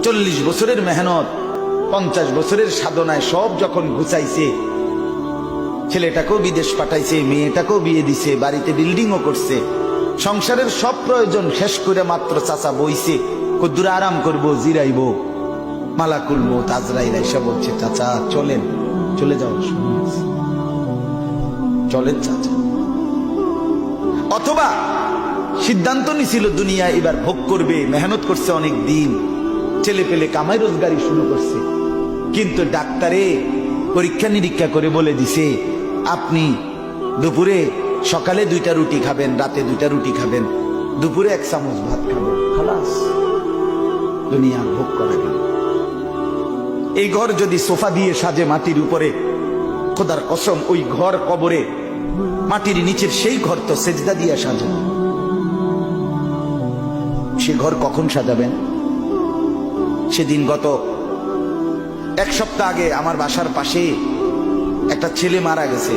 40 বছরের মেহনত, 50 বছরের সাধনায় সব যখন গুছাইছে, ছেলেটাকেও বিদেশ পাঠাইছে, মেয়েটাকেও বিয়ে দিছে, বাড়িতে বিল্ডিংও করছে, সংসারের সব প্রয়োজন শেষ করে মাত্র চাচা বইছে, কদ্দুর আরাম করবো, জিরাইবো, মালাকুল মউত আজরাইল এসে বলছে, চাচা চলেন, চলে যাও, চলেন চাচা। অথবা সিদ্ধান্ত নিছিল দুনিয়া এবার ভোগ করবে, মেহনত করছে অনেক দিন, ছেলে পেলে কামাই রোজগারি শুরু করছে, কিন্তু ডাক্তারে পরীক্ষা নিরীক্ষা করে বলে দিছে, আপনি দুপুরে সকালে 2টা রুটি খাবেন, রাতে 2টা রুটি খাবেন, দুপুরে 1 চামচ ভাত খাবেন, খালাস, দুনিয়া ভোগ করা গেল। এই ঘর যদি সোফা দিয়ে সাজে মাটির উপরে, খোদার কসম ওই ঘর কবরে মাটির নিচের সেই ঘর তো সেজদা দিয়ে সাজে। সে ঘর কখন সাজাবেন? সেদিন গত 1 সপ্তাহ আগে আমার বাসার পাশে একটা ছেলে মারা গেছে,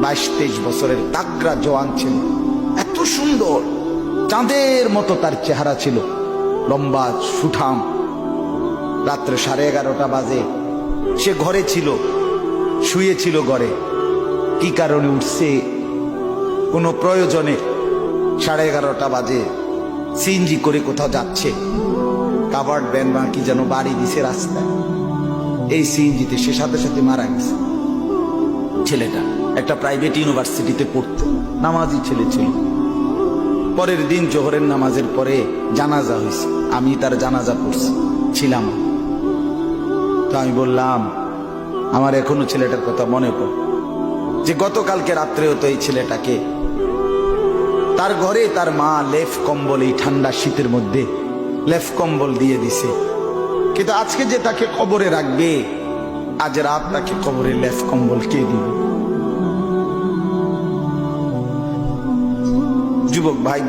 22-23 বছরের তাগড়া জওয়ান ছিল, এত সুন্দর, চাঁদের মতো তার চেহারা ছিল, লম্বা সুঠাম। রাত্রে 11:30 বাজে, সে ঘরে ছিল, শুয়েছিল ঘরে, কি কারণে উঠছে, কোনো প্রয়োজনে 11:30 বাজে সিএনজি করে কোথাও যাচ্ছে, কাভার্ড ভ্যান বা কি যেন বাড়ি দিছে রাস্তায়, এই সিএনজিতে সে সাথে সাথে মারা গেছে। ছেলেটা একটা প্রাইভেট ইউনিভার্সিটিতে পড়তো, নামাজি ছেলে ছিল। পরের দিন জোহরের নামাজের পরে জানাজা হয়েছে, আমি তার জানাজা পড়ছি, ছিলাম। তো আমি বললাম, আমার এখনো ছেলেটার কথা মনে পড়ে, যে গতকালকে রাত্রেও তো এই ছেলেটাকে তার ঘরে তার মা লেফ কম্বল, এই ঠান্ডা শীতের মধ্যে লেফ কম্বল দিয়ে দিছে, কিন্তু আজকে যে তাকে কবরে রাখবে, আজ রাত তাকে কবরে লেফ কম্বল কে দিবে? যুবক ভাই